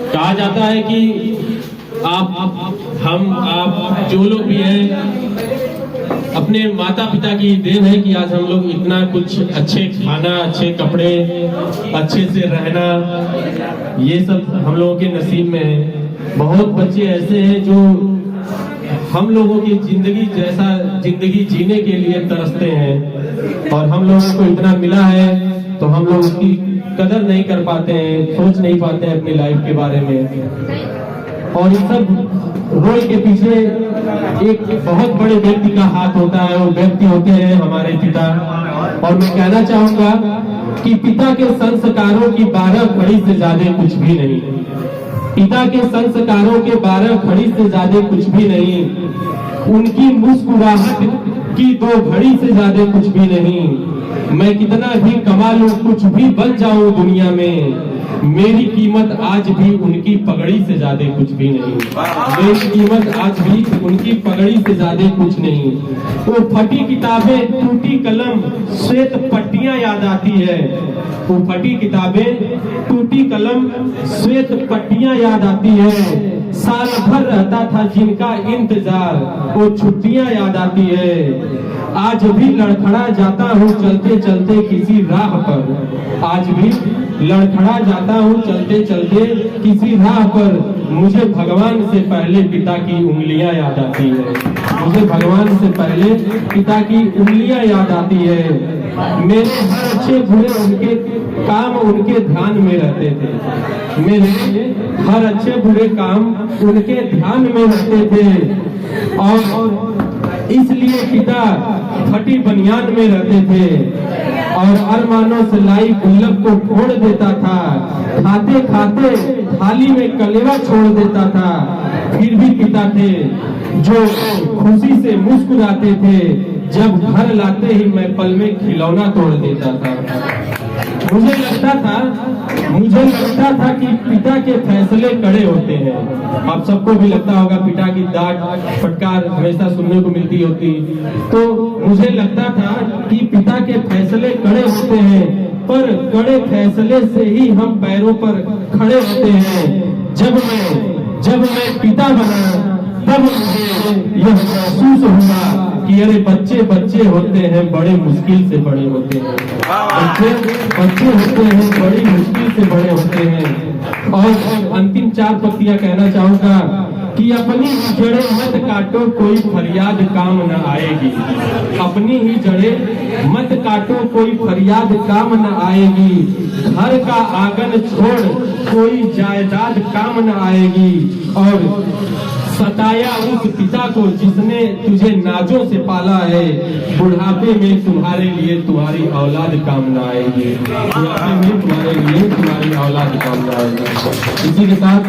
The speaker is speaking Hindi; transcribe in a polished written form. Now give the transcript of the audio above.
कहा जाता है कि आप जो लोग भी हैं, अपने माता पिता की देन है कि आज हम लोग इतना कुछ अच्छे खाना, अच्छे कपड़े, अच्छे से रहना, ये सब हम लोगों के नसीब में है। बहुत बच्चे ऐसे हैं जो हम लोगों की जिंदगी जैसा जिंदगी जीने के लिए तरसते हैं, और हम लोगों को इतना मिला है तो हम लोग उसकी कदर नहीं कर पाते हैं, सोच नहीं पाते हैं अपनी लाइफ के बारे में। और इस सब रोल के पीछे एक बहुत बड़े व्यक्ति का हाथ होता है। वो व्यक्ति होते हैं हमारे पिता। और मैं कहना चाहूंगा कि पिता के संस्कारों की 12 घड़ी से ज्यादा कुछ भी नहीं। पिता के संस्कारों के 12 घड़ी से ज्यादा कुछ भी नहीं। उनकी मुस्कुराहट की 2 घड़ी से ज्यादा कुछ भी नहीं। मैं कितना भी कमा लूं, कुछ भी बन जाऊं दुनिया में, मेरी कीमत आज भी उनकी पगड़ी से ज्यादा कुछ भी नहीं। मेरी कीमत आज भी उनकी पगड़ी से ज्यादा कुछ नहीं। वो फटी किताबें, टूटी कलम, श्वेत पट्टियां याद आती है। वो फटी किताबें, टूटी कलम, श्वेत पट्टियां याद आती है। साल भर रहता था जिनका इंतजार, वो छुट्टियां याद आती है। आज भी लड़खड़ा जाता हूँ चलते चलते किसी राह पर। आज भी लड़खड़ा जाता हूँ चलते चलते किसी राह पर। मुझे भगवान से पहले पिता की उंगलियां याद आती है। मुझे भगवान से पहले पिता की उंगलियां याद आती है। मेरे हर अच्छे बुरे उनके काम उनके ध्यान में रहते थे। मेरे हर अच्छे बुरे काम उनके ध्यान में रहते थे। और इसलिए पिता फटी बनियान में रहते थे और अरमानों से लाई गुल्लक को फोड़ देता था। खाते खाते थाली में कलेवा छोड़ देता था। फिर भी पिता थे जो खुशी से मुस्कुराते थे। जब घर लाते ही मैं पल में खिलौना तोड़ देता था। मुझे लगता था कि पिता के फैसले कड़े होते हैं। आप सबको भी लगता होगा पिता की डांट फटकार हमेशा सुनने को मिलती होती। तो मुझे लगता था कि पिता के फैसले कड़े होते हैं, पर कड़े फैसले से ही हम पैरों पर खड़े होते हैं। जब मैं पिता बना तब मुझे यह महसूस हुआ कि अरे बच्चे होते हैं, बड़े मुश्किल से बड़े होते हैं। बच्चे होते हैं, बड़ी मुश्किल से बड़े होते हैं। और अंतिम 4 पंक्तियां कहना चाहूंगा कि अपनी जड़ें मत काटो, कोई फरियाद काम न आएगी। अपनी ही जड़ें मत काटो, कोई फरियाद काम न आएगी। घर का आंगन छोड़, कोई जायदाद काम न आएगी। और सताया उस पिता को जिसने तुझे नाजों से पाला है। बुढ़ापे में तुम्हारे लिए तुम्हारी औलाद काम न आएगी। बुढ़ापे में तुम्हारे लिए तुम्हारी औलाद काम न आएगी। इसी के साथ